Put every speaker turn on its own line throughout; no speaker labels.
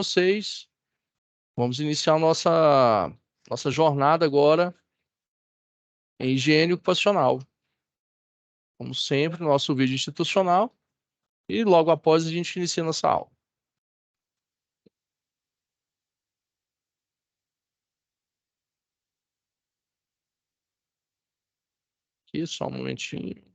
vocês. Vamos iniciar nossa jornada agora em higiene ocupacional. Como sempre, nosso vídeo institucional. E logo após a gente inicia nossa aula. Aqui, só um momentinho.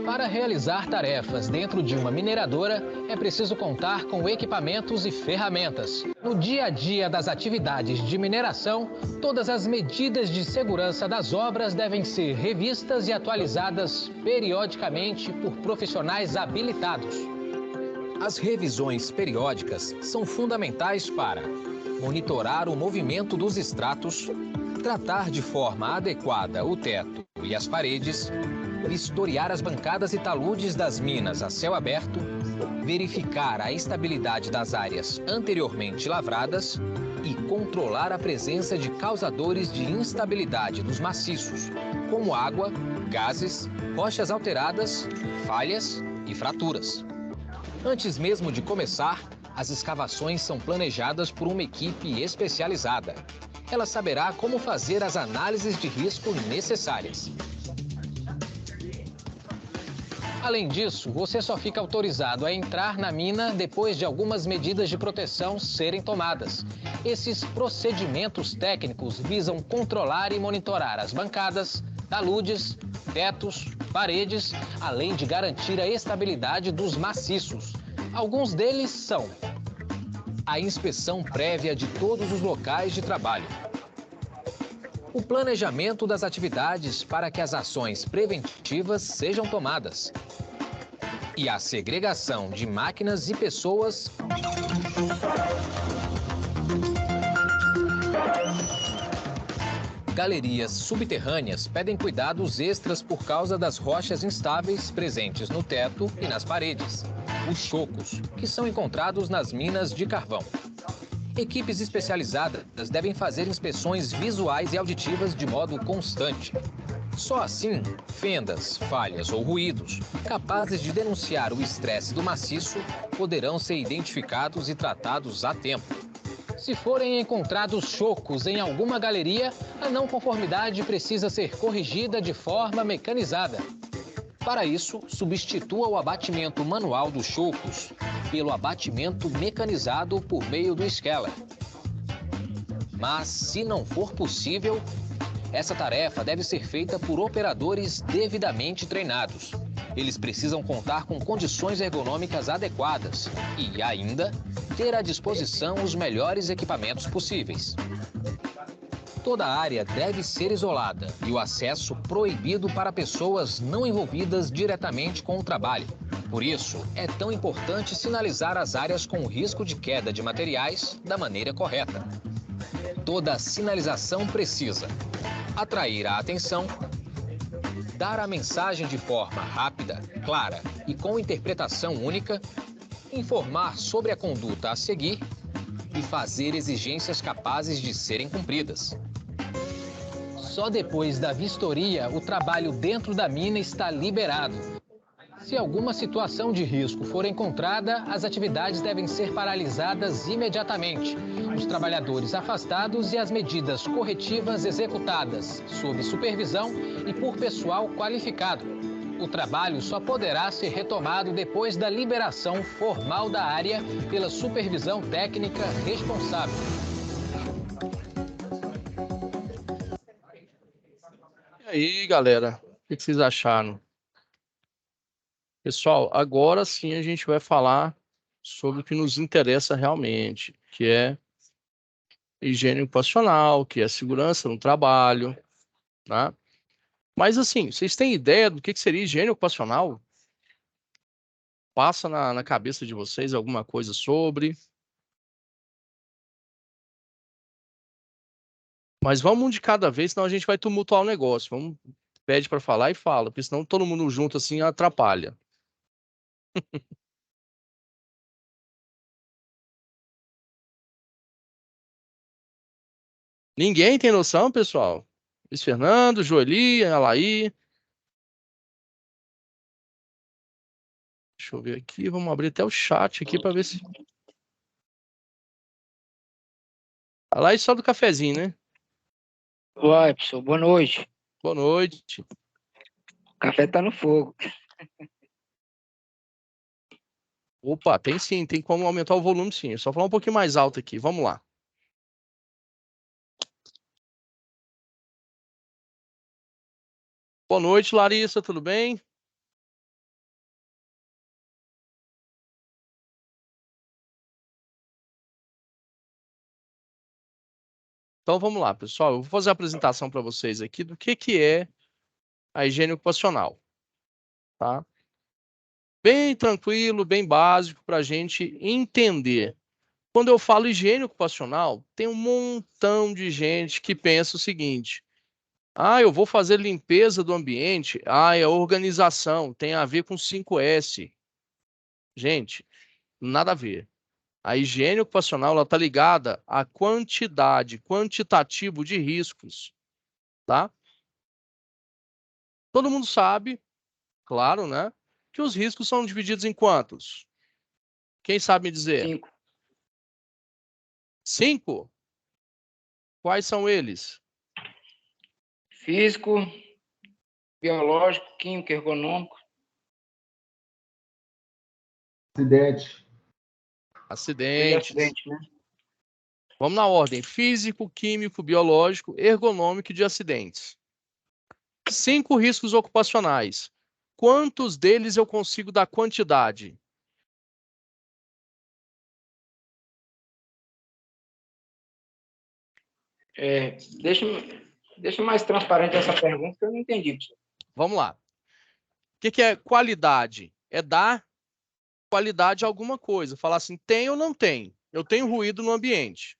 Para realizar tarefas dentro de uma mineradora, é preciso contar com equipamentos e ferramentas. No dia a dia das atividades de mineração, todas as medidas de segurança das obras devem ser revistas e atualizadas periodicamente por profissionais habilitados. As revisões periódicas são fundamentais para monitorar o movimento dos extratos, tratar de forma adequada o teto e as paredes, vistoriar as bancadas e taludes das minas a céu aberto, verificar a estabilidade das áreas anteriormente lavradas e controlar a presença de causadores de instabilidade nos maciços, como água, gases, rochas alteradas, falhas e fraturas. Antes mesmo de começar, as escavações são planejadas por uma equipe especializada. Ela saberá como fazer as análises de risco necessárias. Além disso, você só fica autorizado a entrar na mina depois de algumas medidas de proteção serem tomadas. Esses procedimentos técnicos visam controlar e monitorar as bancadas, taludes, tetos, paredes, além de garantir a estabilidade dos maciços. Alguns deles são a inspeção prévia de todos os locais de trabalho, o planejamento das atividades para que as ações preventivas sejam tomadas e a segregação de máquinas e pessoas galerias subterrâneas pedem cuidados extras por causa das rochas instáveis presentes no teto e nas paredes, os chocos, que são encontrados nas minas de carvão. Equipes especializadas devem fazer inspeções visuais e auditivas de modo constante. Só assim, fendas, falhas ou ruídos capazes de denunciar o estresse do maciço poderão ser identificados e tratados a tempo. Se forem encontrados chocos em alguma galeria, a não conformidade precisa ser corrigida de forma mecanizada. Para isso, substitua o abatimento manual dos chocos pelo abatimento mecanizado por meio do Scaler. Mas, se não for possível, essa tarefa deve ser feita por operadores devidamente treinados. Eles precisam contar com condições ergonômicas adequadas e, ainda, ter à disposição os melhores equipamentos possíveis. Toda a área deve ser isolada e o acesso proibido para pessoas não envolvidas diretamente com o trabalho. Por isso, é tão importante sinalizar as áreas com risco de queda de materiais da maneira correta. Toda sinalização precisa atrair a atenção, dar a mensagem de forma rápida, clara e com interpretação única, informar sobre a conduta a seguir e fazer exigências capazes de serem cumpridas. Só depois da vistoria, o trabalho dentro da mina está liberado. Se alguma situação de risco for encontrada, as atividades devem ser paralisadas imediatamente, os trabalhadores afastados e as medidas corretivas executadas, sob supervisão e por pessoal qualificado. O trabalho só poderá ser retomado depois da liberação formal da área pela supervisão técnica responsável.
E aí, galera, o que vocês acharam? Pessoal, agora sim a gente vai falar sobre o que nos interessa realmente, que é higiene ocupacional, que é segurança no trabalho, tá? Mas assim, vocês têm ideia do que seria higiene ocupacional? Passa na cabeça de vocês alguma coisa sobre? Mas vamos um de cada vez, senão a gente vai tumultuar o negócio. Vamos, pede para falar e fala, porque senão todo mundo junto assim atrapalha. Ninguém tem noção, pessoal? Luiz Fernando, Joeli, Alaí. Deixa eu ver aqui, vamos abrir até o chat aqui para ver se... Alaí só do cafezinho, né?
Uai, pessoal, boa noite.
Boa noite.
O café tá no fogo.
Opa, tem sim, tem como aumentar o volume sim. É só falar um pouquinho mais alto aqui, vamos lá. Boa noite, Larissa, tudo bem? Então vamos lá, pessoal. Eu vou fazer a apresentação para vocês aqui do que é a higiene ocupacional, tá? Bem tranquilo, bem básico para a gente entender. Quando eu falo higiene ocupacional, tem um montão de gente que pensa o seguinte: ah, eu vou fazer limpeza do ambiente, ah, é organização, tem a ver com 5S. Gente, nada a ver. A higiene ocupacional está ligada à quantidade, quantitativo de riscos, tá? Todo mundo sabe, claro, né, que os riscos são divididos em quantos? Quem sabe me dizer?
5.
5? Quais são eles?
Físico, biológico, químico, ergonômico.
Acidente.
Acidentes.
Acidente, né?
Vamos na ordem: físico, químico, biológico, ergonômico e de acidentes. 5 riscos ocupacionais. Quantos deles eu consigo dar quantidade?
Deixa mais transparente essa pergunta, que eu não entendi, pessoal.
Vamos lá. O que é qualidade? É dar qualidade a alguma coisa. Falar assim, tem ou não tem? Eu tenho ruído no ambiente.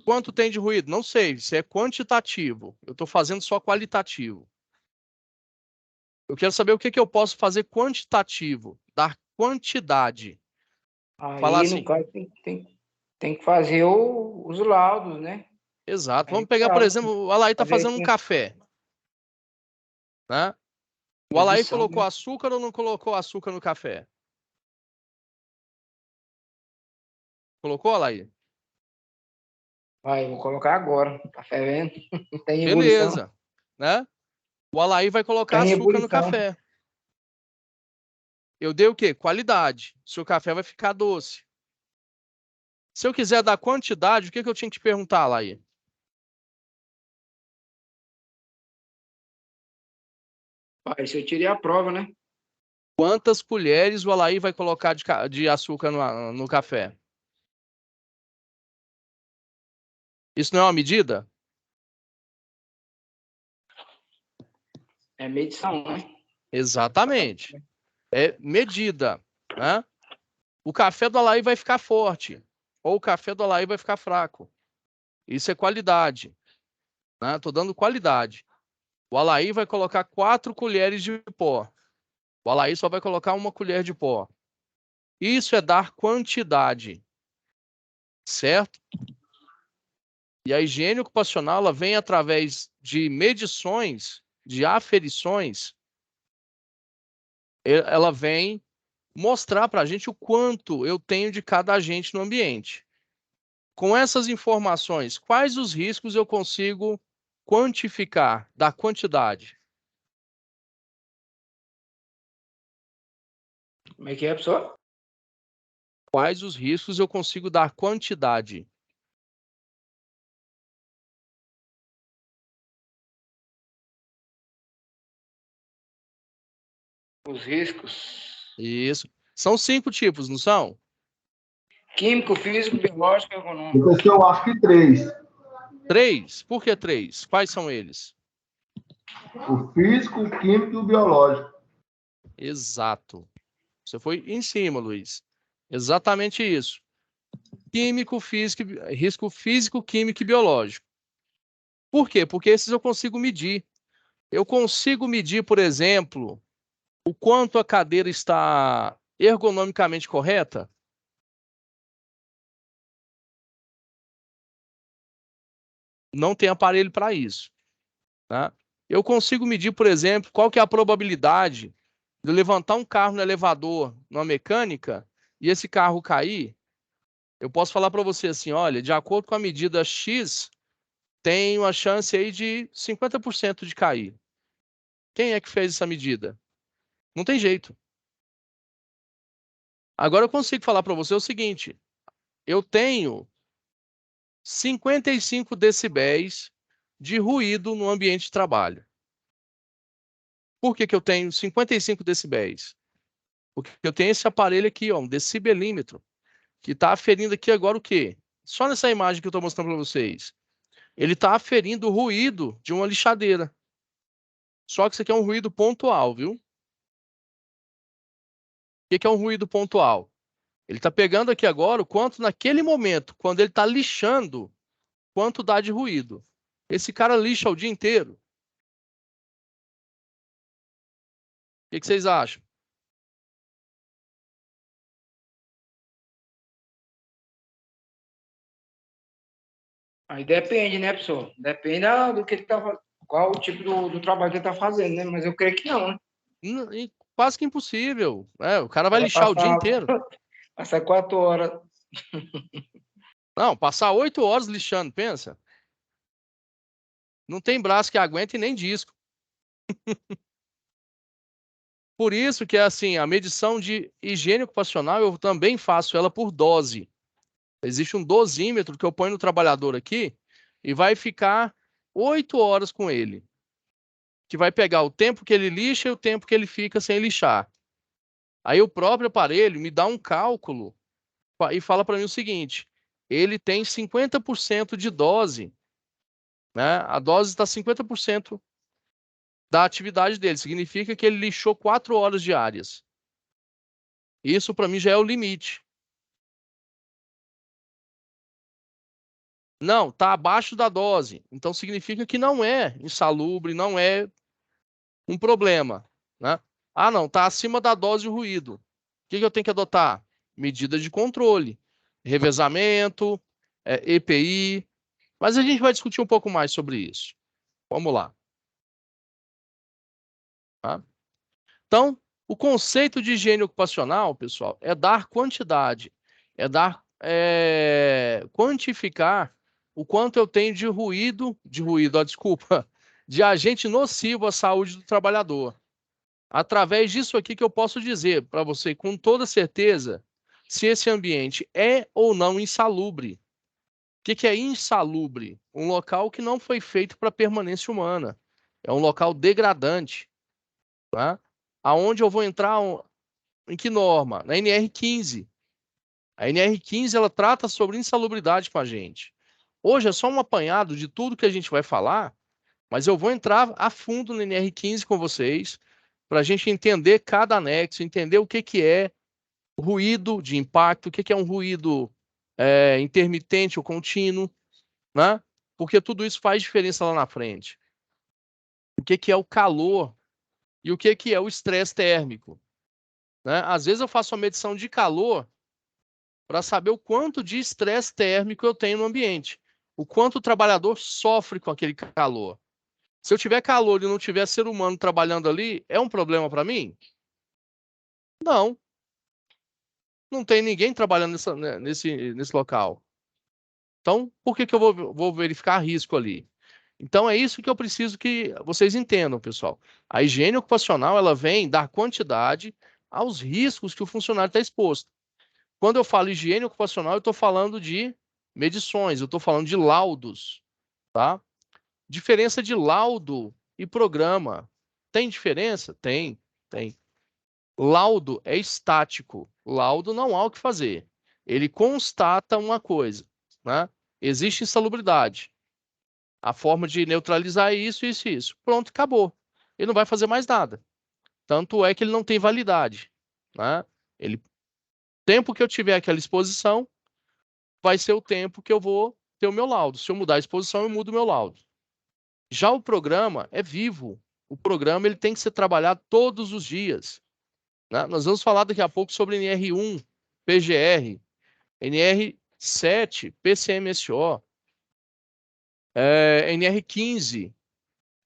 Quanto tem de ruído? Não sei. Isso é quantitativo. Eu estou fazendo só qualitativo. Eu quero saber o que eu posso fazer quantitativo. Dar quantidade. Falar
Aí, no
assim.
caso, tem que fazer os laudos, né?
Exato. Vamos
Aí,
pegar, por
claro,
exemplo, o Alaí está
fazer
fazendo um café. Né? O Alaí
medição,
colocou
né?
açúcar ou não colocou açúcar no café? Colocou, Alaí?
Vai, vou colocar agora. Tá fervendo. Tem ebulição.
Beleza. Né? O Alaí vai colocar
Tem
açúcar no
ebulição.
café. Eu dei o quê? Qualidade. Seu café vai ficar doce. Se eu quiser dar quantidade, o que eu tinha que te perguntar, Alaí?
Vai, se eu tirei a prova, né?
Quantas colheres o Alaí vai colocar de açúcar no café? Isso não é uma medida?
É medição, né?
Exatamente. É medida, né? O café do Alaí vai ficar forte, ou o café do Alaí vai ficar fraco. Isso é qualidade, né? Tô dando qualidade. O Alaí vai colocar 4 colheres de pó. O Alaí só vai colocar 1 colher de pó. Isso é dar quantidade, certo? E a higiene ocupacional ela vem através de medições, de aferições. Ela vem mostrar para a gente o quanto eu tenho de cada agente no ambiente. Com essas informações, quais os riscos eu consigo quantificar da quantidade?
Como é que é, pessoal?
Quais os riscos eu consigo dar quantidade?
Os riscos.
Isso. São 5 tipos, não são?
Químico, físico, biológico e ergonômico.
Depois que eu acho que 3.
3? Por que 3? Quais são eles?
O físico, o químico e o biológico.
Exato. Você foi em cima, Luiz. Exatamente isso. Químico, físico, risco físico, químico e biológico. Por quê? Porque esses eu consigo medir. Eu consigo medir, por exemplo, o quanto a cadeira está ergonomicamente correta. Não tem aparelho para isso, tá? Eu consigo medir, por exemplo, qual que é a probabilidade de eu levantar um carro no elevador, numa mecânica, e esse carro cair. Eu posso falar para você assim, olha, de acordo com a medida X, tem uma chance aí de 50% de cair. Quem é que fez essa medida? Não tem jeito. Agora eu consigo falar para você o seguinte, eu tenho 55 decibéis de ruído no ambiente de trabalho. Por que que eu tenho 55 decibéis? Porque eu tenho esse aparelho aqui, ó, um decibelímetro, que está aferindo aqui agora o quê? Só nessa imagem que eu estou mostrando para vocês. Ele está aferindo o ruído de uma lixadeira. Só que isso aqui é um ruído pontual, viu? O que que é um ruído pontual? Ele está pegando aqui agora o quanto naquele momento, quando ele está lixando, quanto dá de ruído. Esse cara lixa o dia inteiro. O que que vocês acham?
Aí depende, né, professor? Depende do que ele tá, qual o tipo do trabalho que ele tá fazendo, né? Mas eu creio que não, né?
Quase que impossível. O cara vai
Ela
lixar o dia
passar,
inteiro.
passar 4 horas.
Não, passar 8 horas lixando, pensa. Não tem braço que aguente e nem disco. Por isso que, assim, a medição de higiene ocupacional, eu também faço ela por dose. Existe um dosímetro que eu ponho no trabalhador aqui e vai ficar 8 horas com ele. Que vai pegar o tempo que ele lixa e o tempo que ele fica sem lixar. Aí o próprio aparelho me dá um cálculo e fala para mim o seguinte, ele tem 50% de dose, né? A dose está 50% da atividade dele. Significa que ele lixou 4 horas diárias. Isso para mim já é o limite. Não, está abaixo da dose. Então significa que não é insalubre, não é um problema, né? Ah, não, está acima da dose de ruído. O que que eu tenho que adotar? Medidas de controle, revezamento, EPI. Mas a gente vai discutir um pouco mais sobre isso. Vamos lá. Tá? Então, o conceito de higiene ocupacional, pessoal, é dar quantidade, quantificar o quanto eu tenho desculpa, de agente nocivo à saúde do trabalhador. Através disso aqui que eu posso dizer para você com toda certeza se esse ambiente é ou não insalubre. O que que é insalubre? Um local que não foi feito para permanência humana. É um local degradante, tá? Aonde eu vou entrar em que norma? Na NR15. A NR15 ela trata sobre insalubridade com a gente. Hoje é só um apanhado de tudo que a gente vai falar, mas eu vou entrar a fundo na NR15 com vocês para a gente entender cada anexo, entender o que que é ruído de impacto, o que que é um ruído intermitente ou contínuo, né? Porque tudo isso faz diferença lá na frente. O que que é o calor e o que que é o estresse térmico, né? Às vezes eu faço uma medição de calor para saber o quanto de estresse térmico eu tenho no ambiente, o quanto o trabalhador sofre com aquele calor. Se eu tiver calor e não tiver ser humano trabalhando ali, é um problema para mim? Não, não tem ninguém trabalhando nesse local. Então, por que que eu vou verificar risco ali? Então, é isso que eu preciso que vocês entendam, pessoal. A higiene ocupacional, ela vem dar quantidade aos riscos que o funcionário está exposto. Quando eu falo higiene ocupacional, eu estou falando de medições, eu estou falando de laudos, tá? Diferença de laudo e programa. Tem diferença? Tem. Laudo é estático. Laudo não há o que fazer. Ele constata uma coisa, né? Existe insalubridade. A forma de neutralizar é isso, isso e isso. Pronto, acabou. Ele não vai fazer mais nada. Tanto é que ele não tem validade, né? O tempo que eu tiver aquela exposição vai ser o tempo que eu vou ter o meu laudo. Se eu mudar a exposição, eu mudo o meu laudo. Já o programa é vivo. O programa ele tem que ser trabalhado todos os dias, né? Nós vamos falar daqui a pouco sobre NR1, PGR, NR7, PCMSO, NR15,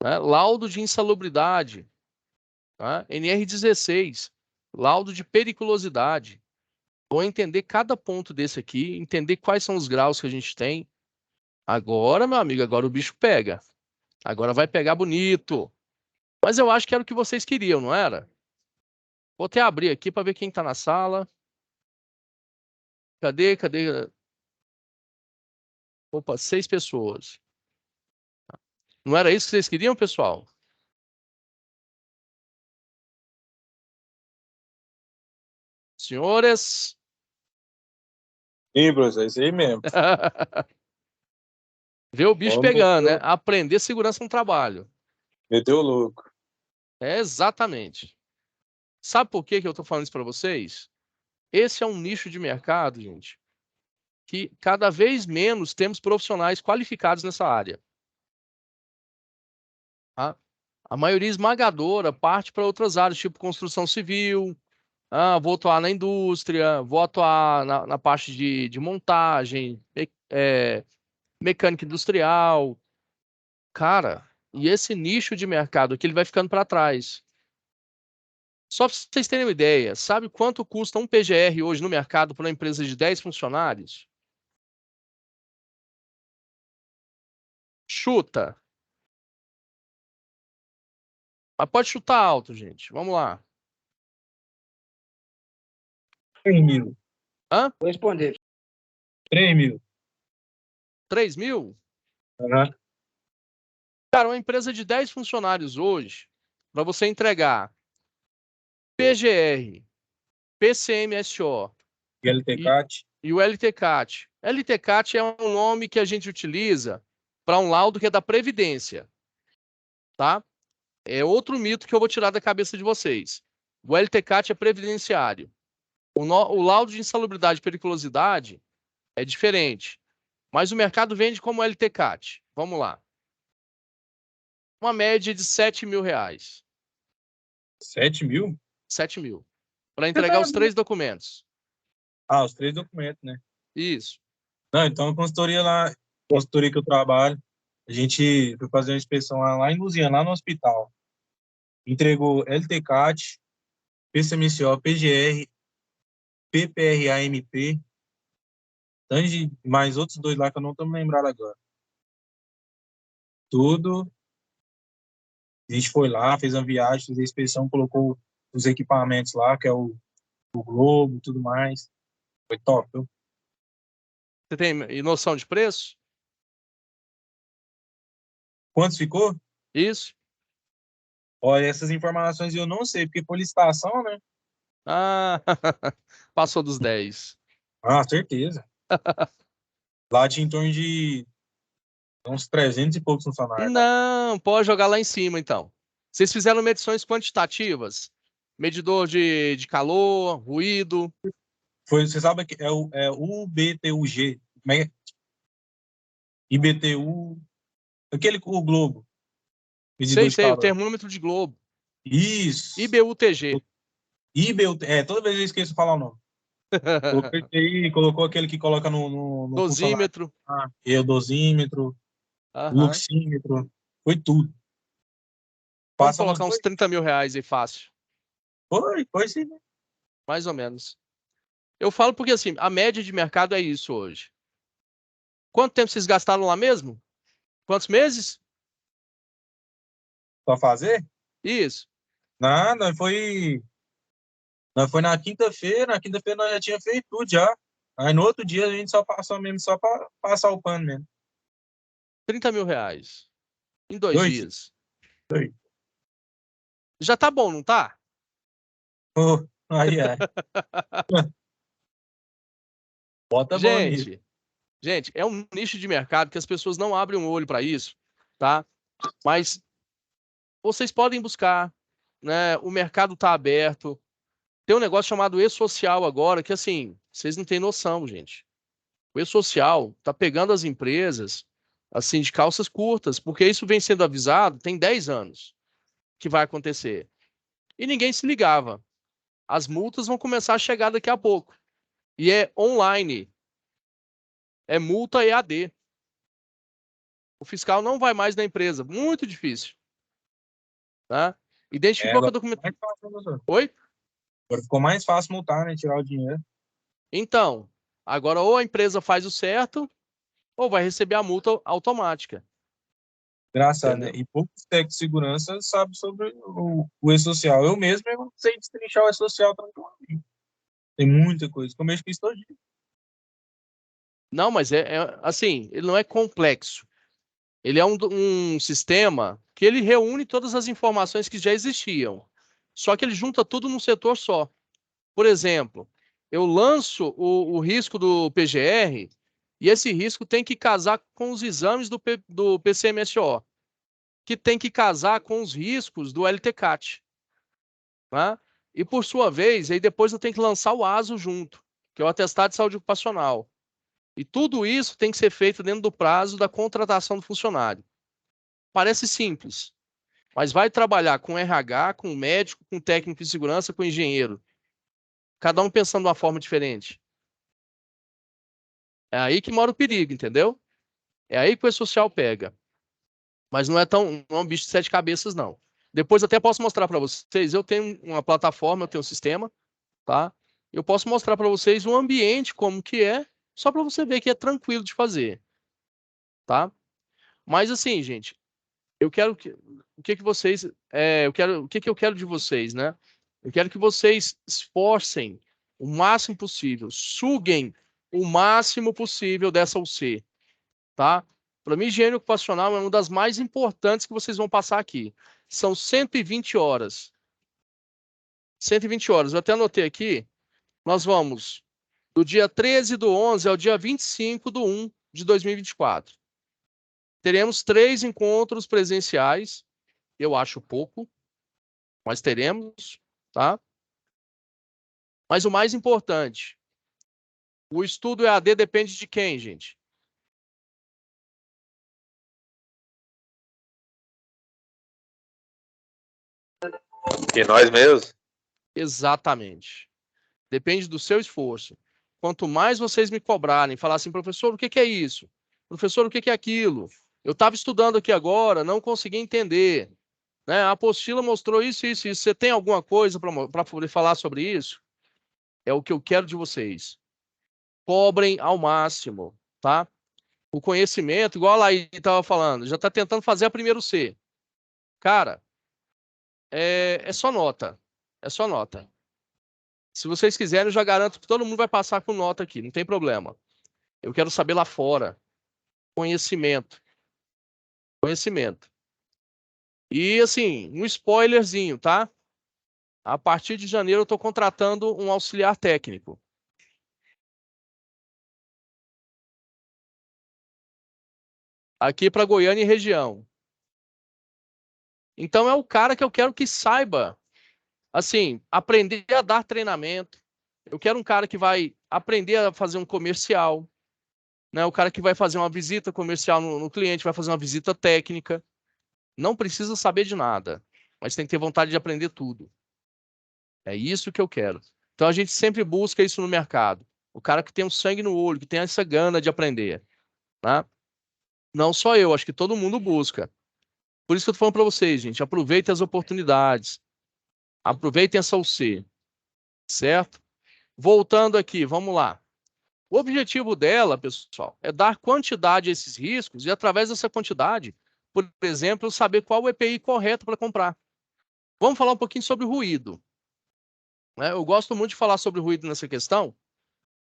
né? Laudo de insalubridade, né? NR16, laudo de periculosidade. Vou entender cada ponto desse aqui, entender quais são os graus que a gente tem. Agora, meu amigo, agora o bicho pega. Agora vai pegar bonito. Mas eu acho que era o que vocês queriam, não era? Vou até abrir aqui para ver quem está na sala. Cadê? Opa, 6 pessoas. Não era isso que vocês queriam, pessoal? Senhores?
Sim, professor, é isso aí mesmo.
Vê o bicho
Vamos
pegando, né?
meter
Aprender segurança no trabalho.
o louco.
É exatamente. Sabe por que que eu estou falando isso para vocês? Esse é um nicho de mercado, gente, que cada vez menos temos profissionais qualificados nessa área. Tá? A maioria esmagadora parte para outras áreas, tipo construção civil. Vou atuar na indústria, vou atuar na parte de montagem, mecânica industrial. Cara, e esse nicho de mercado aqui ele vai ficando para trás. Só para vocês terem uma ideia, sabe quanto custa um PGR hoje no mercado para uma empresa de 10 funcionários? Chuta. Mas pode chutar alto, gente. Vamos lá.
3 mil.
Hã?
Vou responder.
3 mil.
3 mil?
Uhum.
Cara, uma empresa de 10 funcionários hoje, para você entregar PGR, PCMSO
E LTCAT.
e o LTCAT. LTCAT é um nome que a gente utiliza para um laudo que é da Previdência, tá? É outro mito que eu vou tirar da cabeça de vocês. O LTCAT é previdenciário. O laudo de insalubridade e periculosidade é diferente, mas o mercado vende como LTCAT. Vamos lá. Uma média de R$ 7.000.
7 mil?
7 mil. Para entregar os 3 documentos.
Ah, os 3 documentos, né?
Isso.
Não, então a consultoria lá, consultoria que eu trabalho, a gente foi fazer uma inspeção lá em Lusiana, lá no hospital. Entregou LTCAT, PCMCO, PGR, PPRA-MP, mais outros 2 lá que eu não estou me lembrando agora. Tudo. A gente foi lá, fez uma viagem, fez a inspeção, colocou os equipamentos lá, que é o Globo e tudo mais. Foi top, viu?
Você tem noção de preço?
Quantos ficou?
Isso.
Olha, essas informações eu não sei, porque por licitação, né?
Ah, passou dos 10.
Ah, certeza. Lá tinha em torno de uns 300 e poucos funcionários.
Não, pode jogar lá em cima, então. Vocês fizeram medições quantitativas? Medidor de calor, ruído.
Foi, você sabe que é o UBTUG, como é? IBTU, o Globo, medidor de
Sei, o
calor.
termômetro de globo.
Isso.
IBUTG.
Toda vez eu esqueço de falar o nome. Colocou esse aí, colocou aquele que coloca no funcionário.
Dosímetro.
O dosímetro, o
Aham.
luxímetro, foi tudo.
Vamos
Passa umas
colocar uns 30 mil reais aí fácil.
Foi sim.
Mais ou menos. Eu falo porque, assim, a média de mercado é isso hoje. Quanto tempo vocês gastaram lá mesmo? Quantos meses?
Pra fazer?
Isso.
Nada, foi na quinta-feira nós já tinha feito tudo já. Aí no outro dia a gente só passou mesmo, só pra passar o pano mesmo.
30 mil reais. Em 2
Dois.
dias.
2.
Já tá bom, não tá?
Oh, aí é. Bota bom nisso.
Gente, é um nicho de mercado que as pessoas não abrem o olho para isso, tá? Mas vocês podem buscar, né? O mercado está aberto. Tem um negócio chamado e-social agora, que assim, vocês não têm noção, gente. O e-social tá pegando as empresas, assim, de calças curtas, porque isso vem sendo avisado tem 10 anos que vai acontecer. E ninguém se ligava. As multas vão começar a chegar daqui a pouco. E é online. É multa EAD. O fiscal não vai mais na empresa. Muito difícil. Tá? Identificou que
Agora
o documento.
mais fácil, professor.
Oi?
Agora ficou mais fácil multar, né? Tirar o dinheiro.
Então, agora ou a empresa faz o certo, ou vai receber a multa automática.
Engraçado, né?
Entendeu?
E poucos técnicos de segurança sabem sobre o e-social. Eu mesmo eu não sei destrinchar o e-social tranquilamente. Tem muita coisa. Como eu fiz todo dia.
Não, mas assim, ele não é complexo. Ele é um sistema que ele reúne todas as informações que já existiam. Só que ele junta tudo num setor só. Por exemplo, eu lanço o risco do PGR e esse risco tem que casar com os exames do PCMSO, que tem que casar com os riscos do LTCAT. Né? E por sua vez, aí depois eu tenho que lançar o ASO junto, que é o Atestado de Saúde Ocupacional. E tudo isso tem que ser feito dentro do prazo da contratação do funcionário. Parece simples, mas vai trabalhar com RH, com médico, com técnico de segurança, com engenheiro. Cada um pensando de uma forma diferente. É aí que mora o perigo, entendeu? É aí que o e-social pega. Mas não é um bicho de 7 cabeças, não. Depois até posso mostrar para vocês. Eu tenho uma plataforma, eu tenho um sistema, tá? Eu posso mostrar para vocês o ambiente como que é, só para você ver que é tranquilo de fazer, tá? Mas assim, gente, eu quero que o que que vocês o que que eu quero de vocês, né? Eu quero que vocês esforcem o máximo possível, suguem o máximo possível dessa UC, tá? Para mim, higiene ocupacional é uma das mais importantes que vocês vão passar aqui. São 120 horas. 120 horas. Eu até anotei aqui. Nós vamos do dia 13/11 ao dia 25/1 de 2024. Teremos 3 encontros presenciais. Eu acho pouco, mas teremos, tá? Mas o mais importante, o estudo EAD depende de quem, gente?
E nós mesmos?
Exatamente. Depende do seu esforço. Quanto mais vocês me cobrarem, falar assim, professor, o que é isso? Professor, o que é aquilo? Eu estava estudando aqui agora, não consegui entender. Né? A apostila mostrou isso, isso, isso. Você tem alguma coisa para poder falar sobre isso? É o que eu quero de vocês. Cobrem ao máximo, tá? O conhecimento, igual a Laí estava falando, já está tentando fazer a primeiro C. Cara, é só nota. É só nota. Se vocês quiserem, eu já garanto que todo mundo vai passar com nota aqui, não tem problema. Eu quero saber lá fora. Conhecimento. Conhecimento. E, assim, um spoilerzinho, tá? A partir de janeiro eu estou contratando um auxiliar técnico. Aqui para Goiânia e região. Então é o cara que eu quero que saiba, assim, aprender a dar treinamento. Eu quero um cara que vai aprender a fazer um comercial, né? O cara que vai fazer uma visita comercial no cliente, vai fazer uma visita técnica. Não precisa saber de nada, mas tem que ter vontade de aprender tudo. É isso que eu quero. Então a gente sempre busca isso no mercado. O cara que tem um sangue no olho, que tem essa gana de aprender, né? Não só eu, acho que todo mundo busca. Por isso que eu tô falando para vocês, gente, aproveitem as oportunidades. Aproveitem essa UC, certo? Voltando aqui, vamos lá. O objetivo dela, pessoal, é dar quantidade a esses riscos e através dessa quantidade, por exemplo, saber qual o EPI correto para comprar. Vamos falar um pouquinho sobre ruído. Né? Eu gosto muito de falar sobre ruído nessa questão,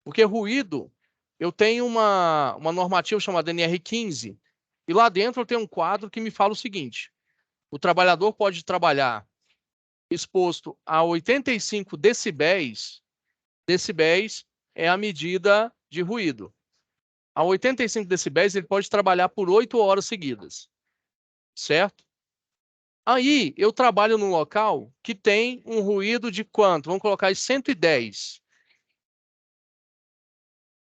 porque ruído, eu tenho uma normativa chamada NR15, e lá dentro eu tenho um quadro que me fala o seguinte: o trabalhador pode trabalhar exposto a 85 decibéis. Decibéis é a medida de ruído. A 85 decibéis ele pode trabalhar por 8 horas seguidas, certo? Aí, eu trabalho num local que tem um ruído de quanto? Vamos colocar aí 110.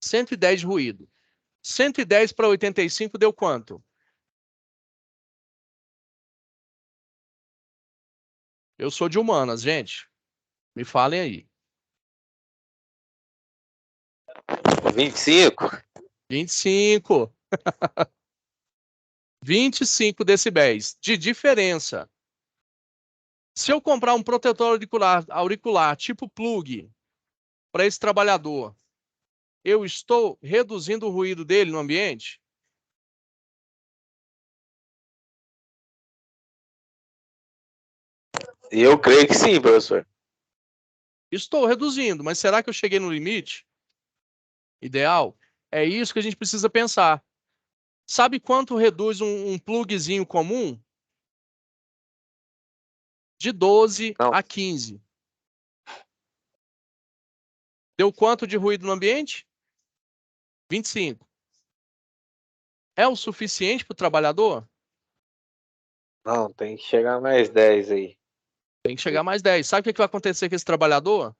110 de ruído. 110 para 85 deu quanto? Eu sou de humanas, gente. Me falem aí.
25.
25. 25 decibéis de diferença. Se eu comprar um protetor auricular tipo plug para esse trabalhador, eu estou reduzindo o ruído dele no ambiente?
Eu creio que sim, professor.
Estou reduzindo, mas será que eu cheguei no limite ideal? É isso que a gente precisa pensar. Sabe quanto reduz um plugzinho comum? De 12
Não.
a 15. Deu quanto de ruído no ambiente? 25. É o suficiente para o trabalhador?
Não, tem que chegar mais 10 aí.
Tem que chegar mais 10. Sabe o que vai acontecer com esse trabalhador?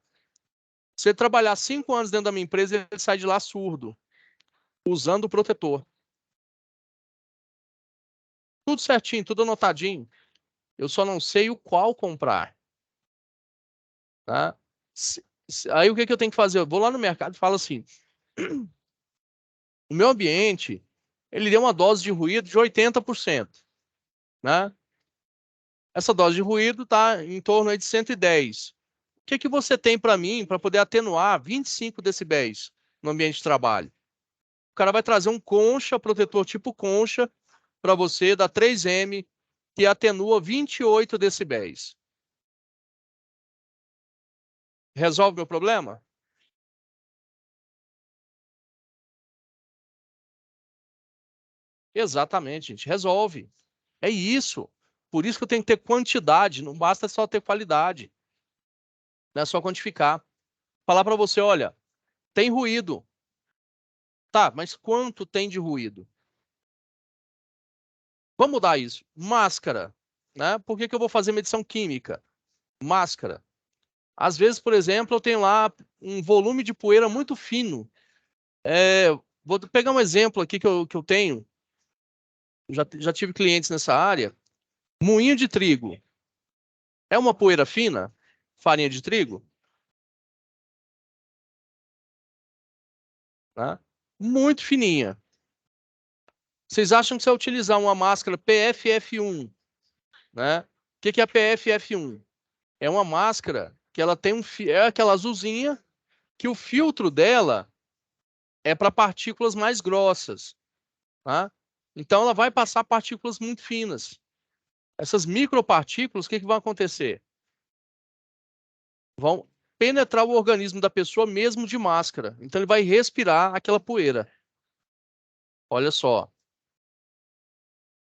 Se ele trabalhar 5 anos dentro da minha empresa, ele sai de lá surdo, usando o protetor. Tudo certinho, tudo anotadinho. Eu só não sei o qual comprar. Tá? Aí o que eu tenho que fazer? Eu vou lá no mercado e falo assim: o meu ambiente, ele deu uma dose de ruído de 80%. Né? Essa dose de ruído está em torno aí de 110. O que você tem para mim para poder atenuar 25 decibéis no ambiente de trabalho? O cara vai trazer um concha, protetor tipo concha, para você, da 3M, que atenua 28 decibéis. Resolve meu problema? Exatamente, gente. Resolve. É isso. Por isso que eu tenho que ter quantidade, não basta só ter qualidade. Não é só quantificar. Falar para você, olha, tem ruído. Tá, mas quanto tem de ruído? Vamos mudar isso. Máscara. Né? Por que eu vou fazer medição química? Máscara. Às vezes, por exemplo, eu tenho lá um volume de poeira muito fino. Vou pegar um exemplo aqui que eu tenho. Já tive clientes nessa área. Moinho de trigo. É uma poeira fina? Farinha de trigo? Né? Muito fininha. Vocês acham que se eu utilizar uma máscara PFF1, né? O que é a PFF1? É uma máscara que ela tem é aquela azulzinha que o filtro dela é para partículas mais grossas, tá? Então ela vai passar partículas muito finas. Essas micropartículas, o que vão acontecer? Vão penetrar o organismo da pessoa mesmo de máscara. Então ele vai respirar aquela poeira. Olha só.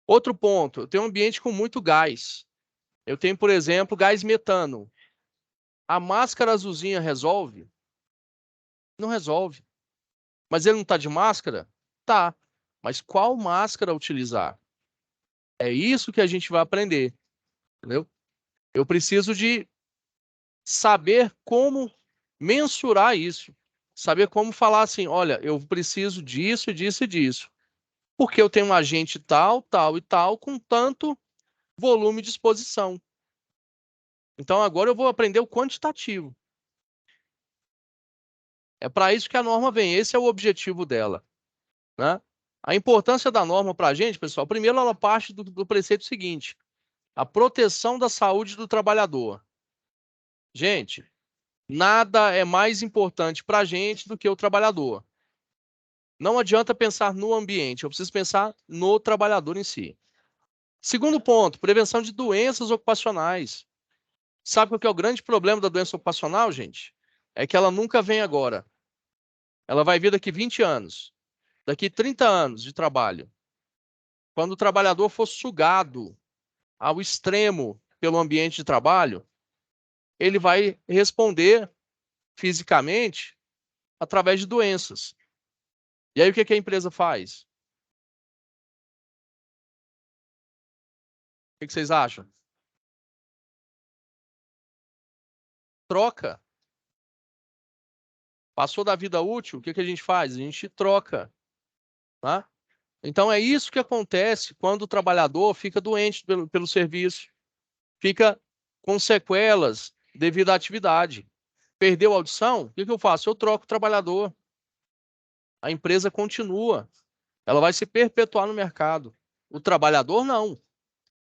Outro ponto, eu tenho um ambiente com muito gás. Eu tenho, por exemplo, gás metano. A máscara azulzinha resolve? Não resolve. Mas ele não está de máscara? Tá. Mas qual máscara utilizar? É isso que a gente vai aprender. Entendeu? Eu preciso de saber como mensurar isso. Saber como falar assim, olha, eu preciso disso, disso e disso. Porque eu tenho um agente tal, tal e tal, com tanto volume de exposição. Então agora eu vou aprender o quantitativo. É para isso que a norma vem. Esse é o objetivo dela. Né? A importância da norma para a gente, pessoal, primeiro ela parte do preceito seguinte: a proteção da saúde do trabalhador. Gente, nada é mais importante para a gente do que o trabalhador. Não adianta pensar no ambiente, eu preciso pensar no trabalhador em si. Segundo ponto, prevenção de doenças ocupacionais. Sabe qual que é o grande problema da doença ocupacional, gente? É que ela nunca vem agora. Ela vai vir daqui 20 anos, daqui 30 anos de trabalho. Quando o trabalhador for sugado ao extremo pelo ambiente de trabalho, ele vai responder fisicamente através de doenças. E aí o que a empresa faz? O que vocês acham? troca. Passou da vida útil, o que a gente faz? A gente troca. Tá? Então, é isso que acontece quando o trabalhador fica doente pelo serviço, fica com sequelas devido à atividade. Perdeu a audição? O que eu faço? Eu troco o trabalhador. A empresa continua. Ela vai se perpetuar no mercado. O trabalhador, não.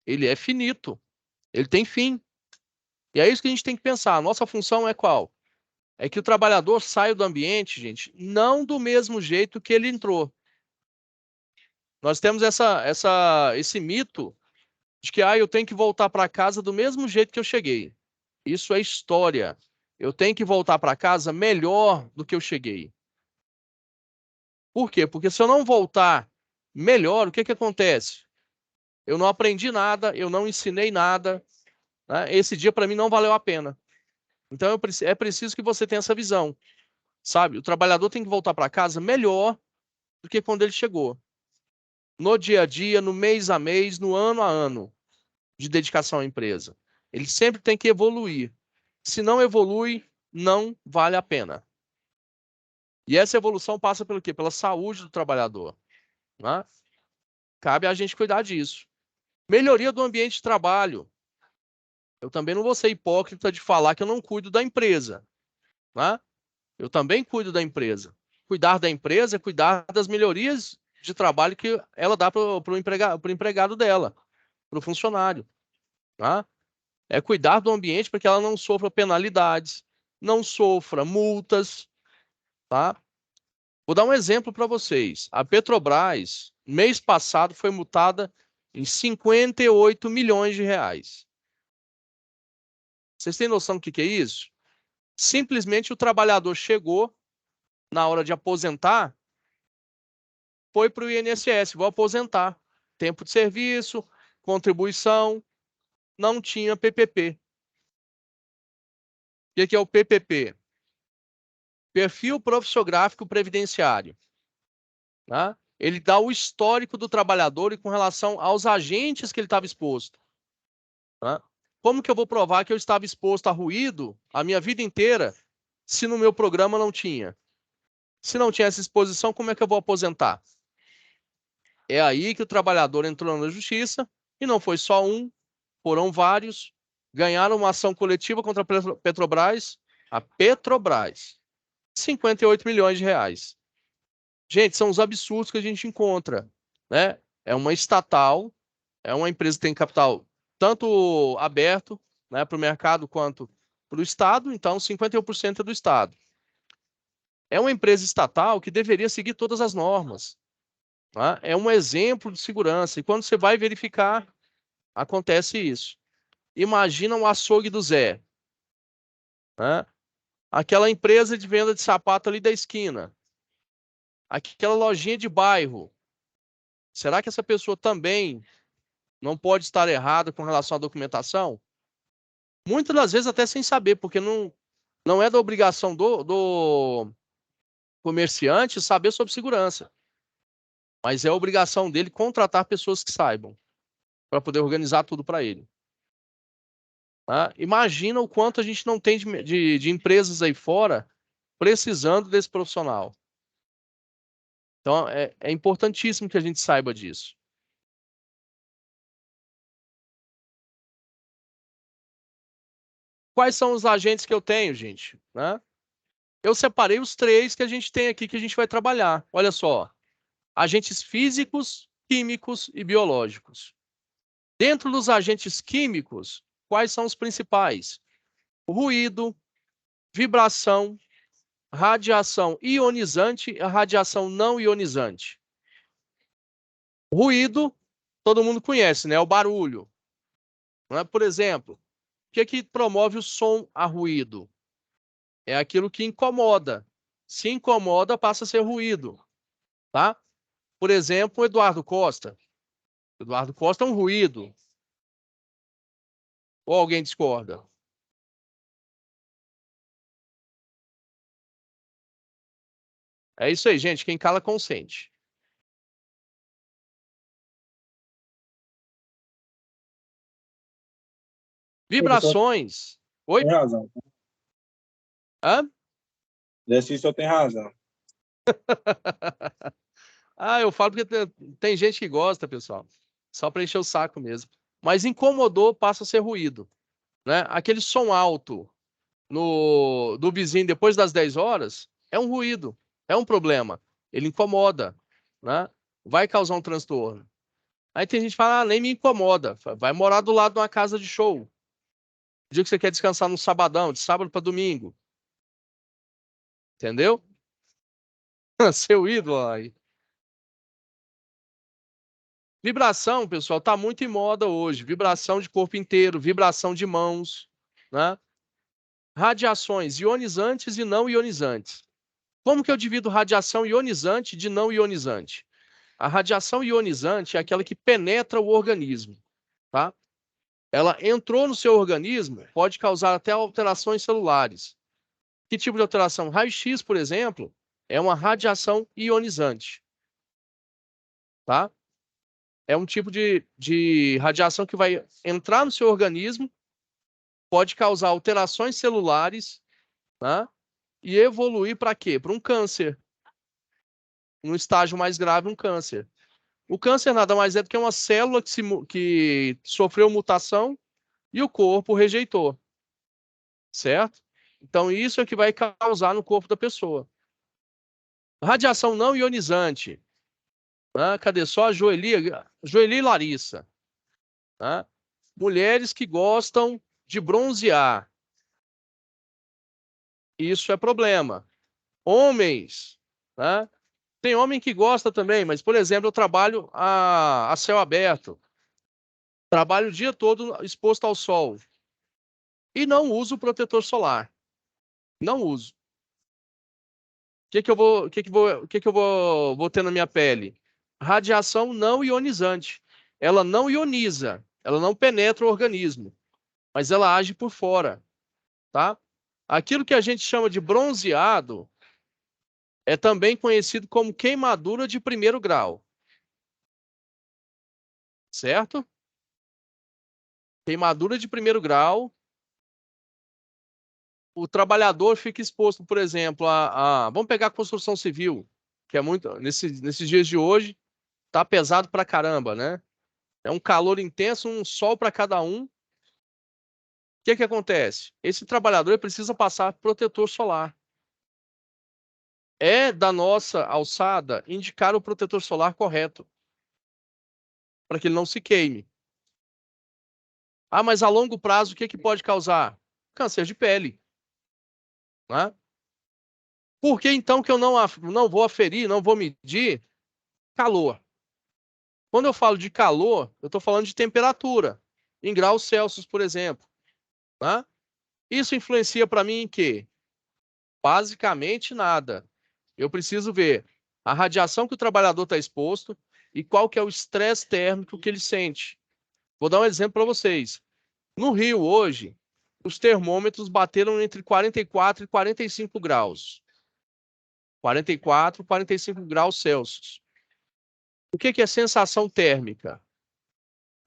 Ele é finito. Ele tem fim. E é isso que a gente tem que pensar. A nossa função é qual? É que o trabalhador saia do ambiente, gente, não do mesmo jeito que ele entrou. Nós temos esse mito de que eu tenho que voltar para casa do mesmo jeito que eu cheguei. Isso é história. Eu tenho que voltar para casa melhor do que eu cheguei. Por quê? Porque se eu não voltar melhor, o que acontece? Eu não aprendi nada, eu não ensinei nada, né? Esse dia para mim não valeu a pena. Então é preciso que você tenha essa visão, sabe? O trabalhador tem que voltar para casa melhor do que quando ele chegou. No dia a dia, no mês a mês, no ano a ano de dedicação à empresa. Ele sempre tem que evoluir. Se não evolui, não vale a pena. E essa evolução passa pelo quê? Pela saúde do trabalhador, né? Cabe a gente cuidar disso. Melhoria do ambiente de trabalho. Eu também não vou ser hipócrita de falar que eu não cuido da empresa, né? Eu também cuido da empresa. Cuidar da empresa é cuidar das melhorias de trabalho que ela dá para o empregado dela, para o funcionário, tá? É cuidar do ambiente para que ela não sofra penalidades, não sofra multas, tá? Vou dar um exemplo para vocês. A Petrobras, mês passado, foi multada em 58 milhões de reais. Vocês têm noção do que é isso? Simplesmente o trabalhador chegou na hora de aposentar, foi para o INSS, vou aposentar. Tempo de serviço, contribuição, não tinha PPP. O que é o PPP? Perfil profissiográfico previdenciário. Tá? Ele dá o histórico do trabalhador e com relação aos agentes que ele estava exposto. Tá? Como que eu vou provar que eu estava exposto a ruído a minha vida inteira se no meu programa não tinha? Se não tinha essa exposição, como é que eu vou aposentar? É aí que o trabalhador entrou na justiça, e não foi só um, foram vários, ganharam uma ação coletiva contra a Petrobras, 58 milhões de reais. Gente, são os absurdos que a gente encontra, né? É uma estatal, é uma empresa que tem capital tanto aberto, né, para o mercado quanto para o Estado, então 51% é do Estado. É uma empresa estatal que deveria seguir todas as normas, tá? É um exemplo de segurança, e quando você vai verificar, acontece isso. Imagina o açougue do Zé, né? Aquela empresa de venda de sapato ali da esquina, aquela lojinha de bairro. Será que essa pessoa também não pode estar errada com relação à documentação? Muitas das vezes até sem saber, porque não é da obrigação do comerciante saber sobre segurança, mas é a obrigação dele contratar pessoas que saibam, para poder organizar tudo para ele. Tá? Imagina o quanto a gente não tem de empresas aí fora precisando desse profissional. Então, é importantíssimo que a gente saiba disso. Quais são os agentes que eu tenho, gente? Né? Eu separei os 3 que a gente tem aqui que a gente vai trabalhar. Olha só. Agentes físicos, químicos e biológicos. Dentro dos agentes químicos, quais são os principais? Ruído, vibração, radiação ionizante e radiação não ionizante. Ruído, todo mundo conhece, né? O barulho. Né? Por exemplo, o que promove o som a ruído? É aquilo que incomoda. Se incomoda, passa a ser ruído. Tá? Por exemplo, o Eduardo Costa. Eduardo Costa é um ruído. Ou alguém discorda? É isso aí, gente. Quem cala, consente. Vibrações. Oi?
Tem razão.
Hã?
Desse só tem razão.
Eu falo porque tem gente que gosta, pessoal. Só para encher o saco mesmo. Mas incomodou, passa a ser ruído, né? Aquele som alto do vizinho depois das 10 horas é um ruído, é um problema. Ele incomoda, né? Vai causar um transtorno. Aí tem gente que fala, nem me incomoda. Vai morar do lado de uma casa de show. O dia que você quer descansar no sabadão, de sábado para domingo. Entendeu? Seu ídolo aí. Vibração, pessoal, tá muito em moda hoje. Vibração de corpo inteiro, vibração de mãos, né? Radiações ionizantes e não ionizantes. Como que eu divido radiação ionizante de não ionizante? A radiação ionizante é aquela que penetra o organismo, tá? Ela entrou no seu organismo, pode causar até alterações celulares. Que tipo de alteração? Raio-X, por exemplo, é uma radiação ionizante, tá? É um tipo de radiação que vai entrar no seu organismo, pode causar alterações celulares, tá? E evoluir para quê? Para um câncer. No estágio mais grave, um câncer. O câncer nada mais é do que uma célula que sofreu mutação e o corpo rejeitou, certo? Então, isso é que vai causar no corpo da pessoa. Radiação não ionizante. Né? Cadê só a Joeli e Larissa? Né? Mulheres que gostam de bronzear. Isso é problema. Homens, né? Tem homem que gosta também, mas, por exemplo, eu trabalho a céu aberto. Trabalho o dia todo exposto ao sol. E não uso protetor solar. Não uso. O que que eu vou ter na minha pele? Radiação não ionizante. Ela não ioniza, ela não penetra o organismo, mas ela age por fora, tá? Aquilo que a gente chama de bronzeado é também conhecido como queimadura de primeiro grau, certo? Queimadura de primeiro grau, o trabalhador fica exposto, por exemplo, vamos pegar a construção civil, que é muito, nesses dias de hoje, tá pesado pra caramba, né? É um calor intenso, um sol para cada um. O que acontece? Esse trabalhador precisa passar protetor solar. É da nossa alçada indicar o protetor solar correto, para que ele não se queime. Mas a longo prazo, o que pode causar? Câncer de pele. Né? Por que então que eu não vou aferir, não vou medir calor? Quando eu falo de calor, eu estou falando de temperatura, em graus Celsius, por exemplo. Né? Isso influencia para mim em quê? Basicamente nada. Eu preciso ver a radiação que o trabalhador está exposto e qual que é o estresse térmico que ele sente. Vou dar um exemplo para vocês. No Rio, hoje, os termômetros bateram entre 44 e 45 graus. 44, 45 graus Celsius. O que é sensação térmica?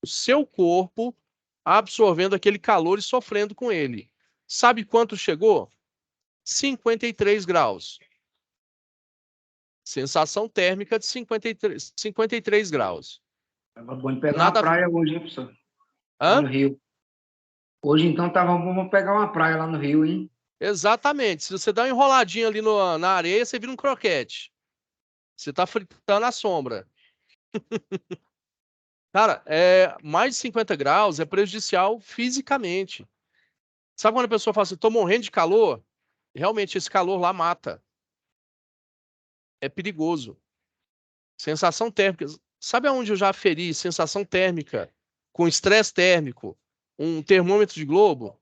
O seu corpo absorvendo aquele calor e sofrendo com ele. Sabe quanto chegou? 53 graus. Sensação térmica de 53 graus.
Tava bom de pegar
Nada...
uma praia hoje, hein, professor?
Hã?
Lá no Rio. Hoje, então, tava bom pegar uma praia lá no Rio, hein?
Exatamente. Se você dá uma enroladinha ali na areia, você vira um croquete. Você está fritando a sombra. Cara, mais de 50 graus é prejudicial fisicamente. Sabe quando a pessoa fala assim, tô morrendo de calor? Realmente, esse calor lá mata. É perigoso. Sensação térmica. Sabe aonde eu já aferi sensação térmica com estresse térmico? Um termômetro de globo?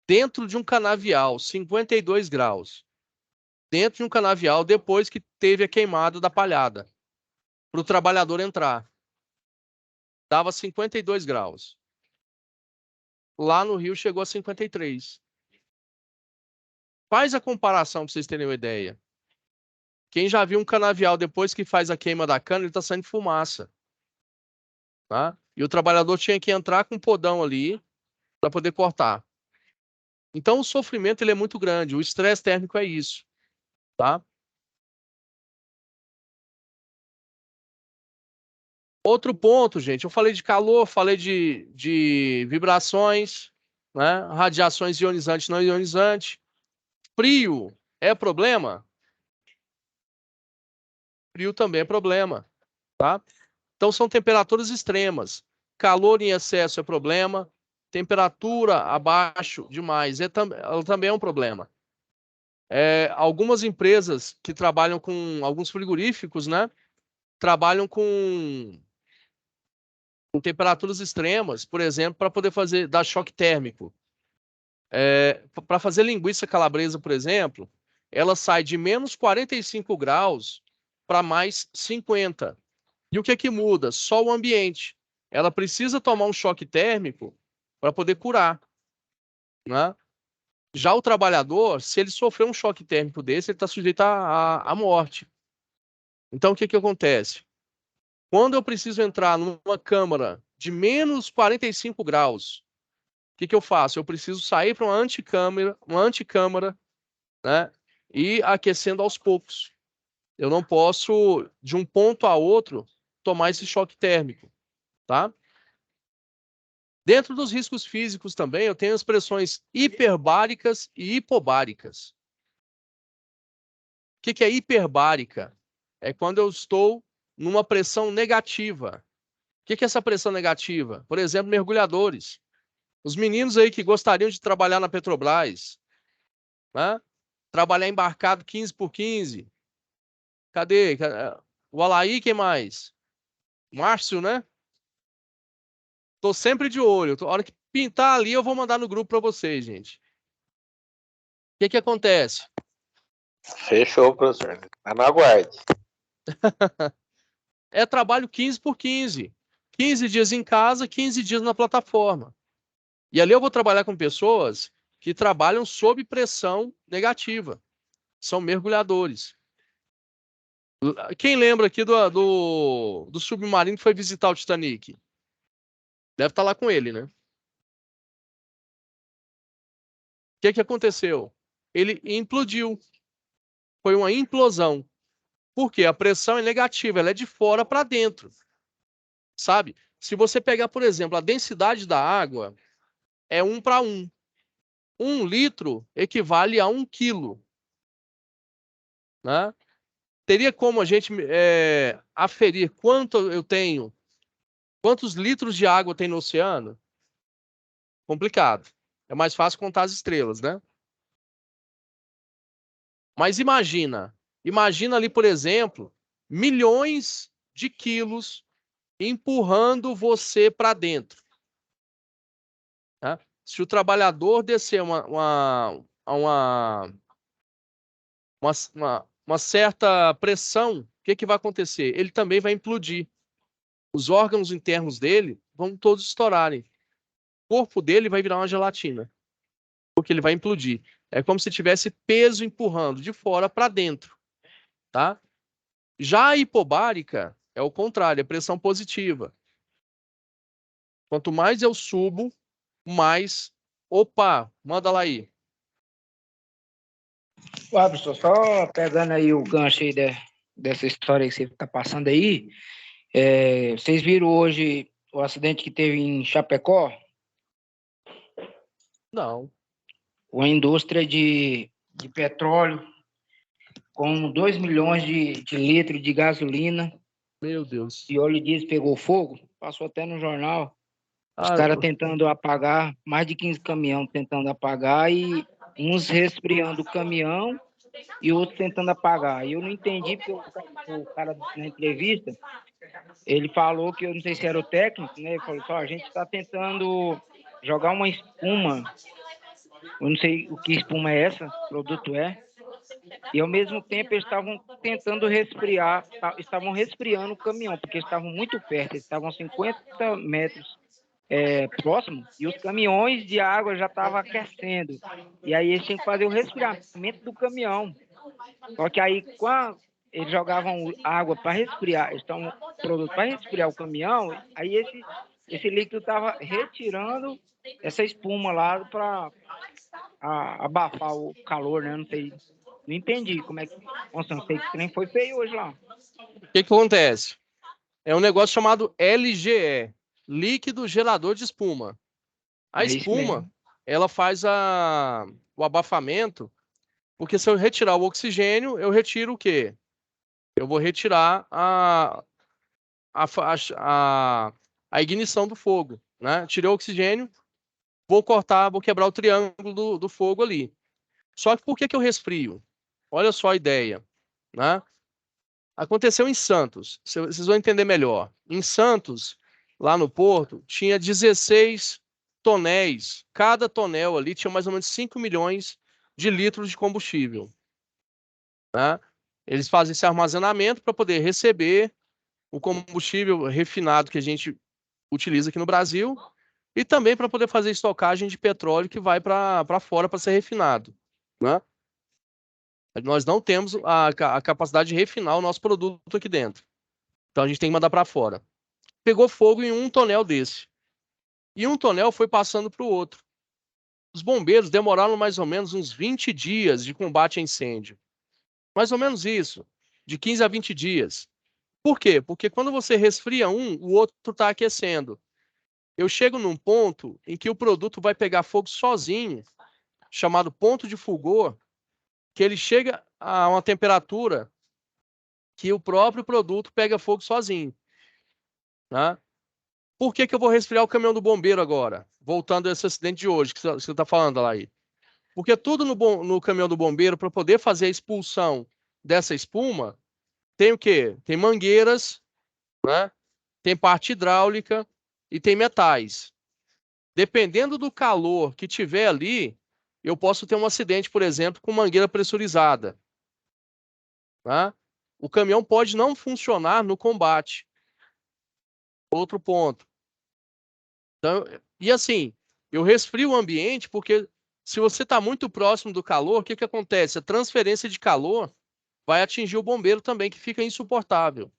Dentro de um canavial, 52 graus. Dentro de um canavial, depois que teve a queimada da palhada. Para o trabalhador entrar. Dava 52 graus. Lá no Rio chegou a 53. Faz a comparação para vocês terem uma ideia. Quem já viu um canavial depois que faz a queima da cana, ele está saindo fumaça. Tá? E o trabalhador tinha que entrar com um podão ali para poder cortar. Então, o sofrimento ele é muito grande. O estresse térmico é isso, tá? Outro ponto, gente, eu falei de calor, falei de vibrações, né? Radiações ionizantes, não ionizantes. Frio é problema? Frio também é problema, tá? Então, são temperaturas extremas. Calor em excesso é problema. Temperatura abaixo demais ela também é um problema. Algumas empresas que trabalham com alguns frigoríficos, né? Trabalham com temperaturas extremas, por exemplo, para poder dar choque térmico. Para fazer linguiça calabresa, por exemplo, ela sai de menos 45 graus para mais 50. E o que é que muda? Só o ambiente. Ela precisa tomar um choque térmico para poder curar, né? Já o trabalhador, se ele sofrer um choque térmico desse, ele está sujeito à morte. Então, o que que acontece? Quando eu preciso entrar numa câmara de menos 45 graus, o que que eu faço? Eu preciso sair para uma anticâmara, né? E aquecendo aos poucos. Eu não posso, de um ponto a outro, tomar esse choque térmico, tá? Dentro dos riscos físicos também, eu tenho as pressões hiperbáricas e hipobáricas. O que é hiperbárica? É quando eu estou numa pressão negativa. O que é essa pressão negativa? Por exemplo, mergulhadores. Os meninos aí que gostariam de trabalhar na Petrobras, né? Trabalhar embarcado 15 por 15. Cadê? O Alaí, quem mais? Márcio, né? Tô sempre de olho. A hora que pintar ali, eu vou mandar no grupo para vocês, gente. O que acontece?
Fechou, professor. Tá no aguarde.
É trabalho 15 por 15. 15 dias em casa, 15 dias na plataforma. E ali eu vou trabalhar com pessoas que trabalham sob pressão negativa. São mergulhadores. Quem lembra aqui do submarino que foi visitar o Titanic? Deve estar lá com ele, né? O que aconteceu? Ele implodiu. Foi uma implosão. Por quê? A pressão é negativa, ela é de fora para dentro. Sabe? Se você pegar, por exemplo, a densidade da água é 1 para 1. 1 litro equivale a 1 quilo. Né? Teria como a gente aferir quanto eu tenho, quantos litros de água tem no oceano? Complicado. É mais fácil contar as estrelas, né? Mas imagina ali, por exemplo, milhões de quilos empurrando você para dentro. Tá? Se o trabalhador descer uma certa pressão, o que vai acontecer? Ele também vai implodir. Os órgãos internos dele vão todos estourarem. O corpo dele vai virar uma gelatina, porque ele vai implodir. É como se tivesse peso empurrando de fora para dentro, tá? Já a hipobárica é o contrário, é pressão positiva. Quanto mais eu subo, mais... Opa, manda lá aí.
Professor, só pegando aí o gancho aí dessa história que você está passando aí, vocês viram hoje o acidente que teve em Chapecó?
Não.
Uma indústria de petróleo com 2 milhões de litros de gasolina
Meu Deus.
e óleo diesel pegou fogo, passou até no jornal. Os
Ah,
caras tentando apagar, mais de 15 caminhões tentando apagar e uns resfriando o caminhão e outros tentando apagar. E eu não entendi porque o cara na entrevista, ele falou que, eu não sei se era o técnico, né? Ele falou só, a gente está tentando jogar uma espuma, eu não sei o que espuma é essa, produto é, e ao mesmo tempo eles estavam tentando estavam resfriando o caminhão, porque eles estavam muito perto, eles estavam 50 metros próximo, e os caminhões de água já estavam aquecendo. E aí eles tinham que fazer o resfriamento do caminhão. Só que aí, quando eles jogavam água para resfriar, produto para resfriar o caminhão, aí esse líquido estava retirando essa espuma lá abafar o calor, né? Não sei, não entendi como é que... Nossa, não sei que trem foi feio hoje lá.
O que acontece? É um negócio chamado LGE, líquido gerador de espuma. A
É isso
espuma,
mesmo.
ela faz o abafamento, porque se eu retirar o oxigênio, eu retiro o quê? Eu vou retirar a ignição do fogo, né? Tirei o oxigênio, vou cortar, vou quebrar o triângulo do fogo ali. Só que por que eu resfrio? Olha só a ideia, né? Aconteceu em Santos, vocês vão entender melhor. Em Santos, lá no porto, tinha 16 tonéis. Cada tonel ali tinha mais ou menos 5 milhões de litros de combustível, né? Eles fazem esse armazenamento para poder receber o combustível refinado que a gente utiliza aqui no Brasil e também para poder fazer estocagem de petróleo que vai para fora para ser refinado, né? Nós não temos a capacidade de refinar o nosso produto aqui dentro. Então a gente tem que mandar para fora. Pegou fogo em um tonel desse. E um tonel foi passando para o outro. Os bombeiros demoraram mais ou menos uns 20 dias de combate a incêndio. Mais ou menos isso, de 15 a 20 dias. Por quê? Porque quando você resfria um, o outro está aquecendo. Eu chego num ponto em que o produto vai pegar fogo sozinho, chamado ponto de fulgor, que ele chega a uma temperatura que o próprio produto pega fogo sozinho, né? Por que eu vou resfriar o caminhão do bombeiro agora? Voltando a esse acidente de hoje que você está falando lá aí. Porque tudo no caminhão do bombeiro, para poder fazer a expulsão dessa espuma, tem o quê? Tem mangueiras, né? Tem parte hidráulica e tem metais. Dependendo do calor que tiver ali, eu posso ter um acidente, por exemplo, com mangueira pressurizada, né? O caminhão pode não funcionar no combate. Outro ponto. Então, e assim, eu resfrio o ambiente porque se você está muito próximo do calor, o que acontece? A transferência de calor vai atingir o bombeiro também, que fica insuportável,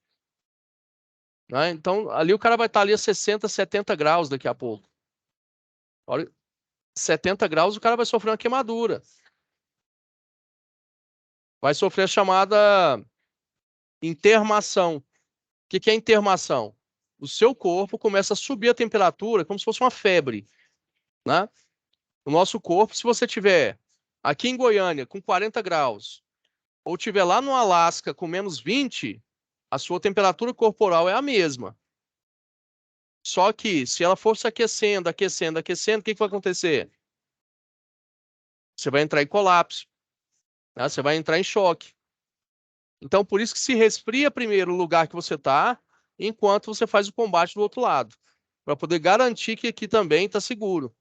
né? Então, ali o cara vai estar ali a 60, 70 graus daqui a pouco. Olha, 70 graus, o cara vai sofrer uma queimadura. Vai sofrer a chamada intermação. O que é intermação? O seu corpo começa a subir a temperatura como se fosse uma febre, né? O nosso corpo, se você tiver aqui em Goiânia com 40 graus, ou tiver lá no Alasca com menos 20, a sua temperatura corporal é a mesma. Só que se ela for se aquecendo, aquecendo, aquecendo, o que vai acontecer? Você vai entrar em colapso, né? Você vai entrar em choque. Então, por isso que se resfria primeiro o lugar que você está, enquanto você faz o combate do outro lado, para poder garantir que aqui também está seguro.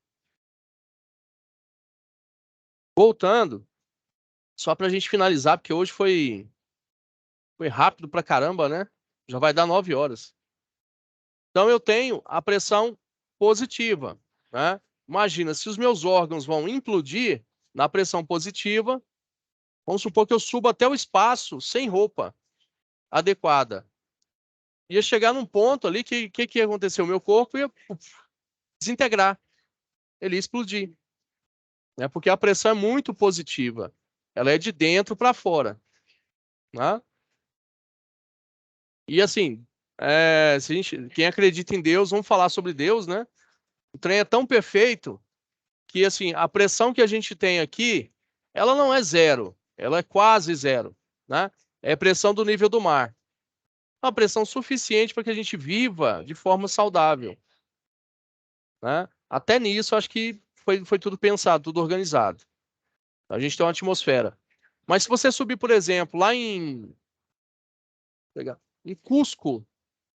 Voltando, só para a gente finalizar, porque hoje foi rápido pra caramba, né? Já vai dar 9 horas. Então, eu tenho a pressão positiva, né? Imagina, se os meus órgãos vão implodir na pressão positiva, vamos supor que eu suba até o espaço sem roupa adequada. Ia chegar num ponto ali que ia acontecer? O meu corpo ia desintegrar, ele ia explodir, né? Porque a pressão é muito positiva. Ela é de dentro para fora, né? E assim, se a gente, quem acredita em Deus, vamos falar sobre Deus, né? O trem é tão perfeito que assim, a pressão que a gente tem aqui, ela não é zero, ela é quase zero, né? É a pressão do nível do mar. Uma pressão suficiente para que a gente viva de forma saudável, né? Até nisso, acho que foi tudo pensado, tudo organizado. A gente tem uma atmosfera. Mas se você subir, por exemplo, lá em Cusco,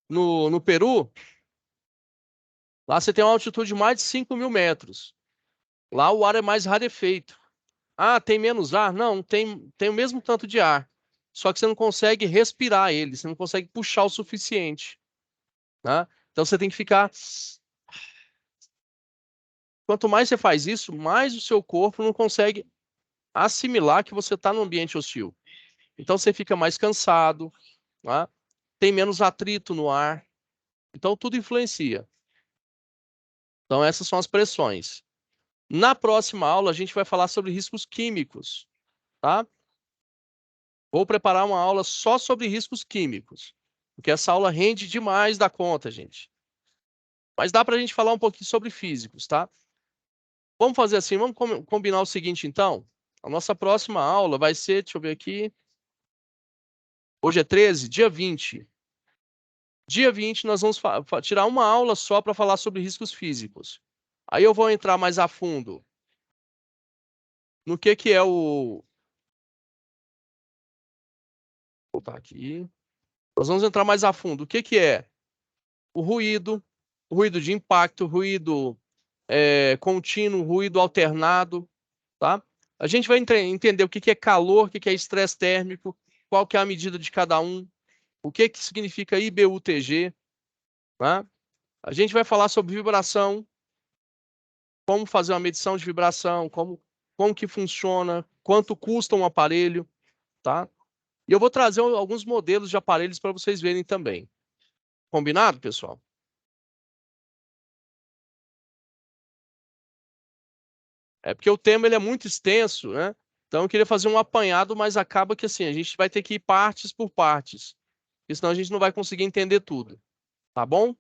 no Peru, lá você tem uma altitude de mais de 5.000 metros. Lá o ar é mais rarefeito. Ah, tem menos ar? Não, tem o mesmo tanto de ar. Só que você não consegue respirar ele, você não consegue puxar o suficiente, né? Então você tem que ficar. Quanto mais você faz isso, mais o seu corpo não consegue assimilar que você está no ambiente hostil. Então você fica mais cansado, né? Tem menos atrito no ar. Então tudo influencia. Então essas são as pressões. Na próxima aula, a gente vai falar sobre riscos químicos, tá? Vou preparar uma aula só sobre riscos químicos, porque essa aula rende demais da conta, gente. Mas dá para a gente falar um pouquinho sobre físicos, tá? Vamos fazer assim, vamos combinar o seguinte, então. A nossa próxima aula vai ser, deixa eu ver aqui. Hoje é 13, dia 20. Dia 20, nós vamos tirar uma aula só para falar sobre riscos físicos. Aí eu vou entrar mais a fundo no que é o... Vou botar aqui. Nós vamos entrar mais a fundo. O que é o ruído de impacto, ruído contínuo, ruído alternado, tá? A gente vai entender o que é calor, o que é estresse térmico, qual que é a medida de cada um, o que significa IBUTG, tá? A gente vai falar sobre vibração, como fazer uma medição de vibração, como que funciona, quanto custa um aparelho, tá? E eu vou trazer alguns modelos de aparelhos para vocês verem também. Combinado, pessoal? É porque o tema ele é muito extenso, né? Então eu queria fazer um apanhado, mas acaba que assim, a gente vai ter que ir partes por partes, porque senão a gente não vai conseguir entender tudo, tá bom?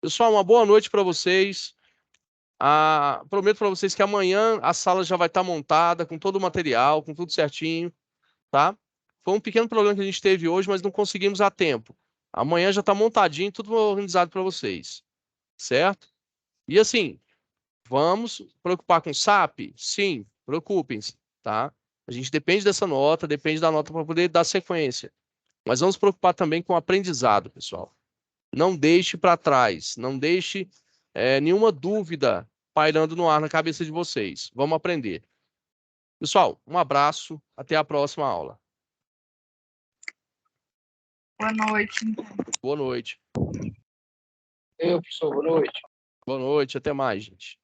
Pessoal, uma boa noite para vocês. Prometo para vocês que amanhã a sala já vai estar montada, com todo o material, com tudo certinho, tá? Foi um pequeno problema que a gente teve hoje, mas não conseguimos a tempo. Amanhã já está montadinho, tudo organizado para vocês, certo? E assim, vamos preocupar com SAP? Sim, preocupem-se, tá? A gente depende dessa nota, depende da nota para poder dar sequência. Mas vamos preocupar também com o aprendizado, pessoal. Não deixe para trás, não deixe nenhuma dúvida pairando no ar na cabeça de vocês. Vamos aprender. Pessoal, um abraço, até a próxima aula.
Boa noite.
Boa noite.
Professor, boa noite.
Boa noite, até mais, gente.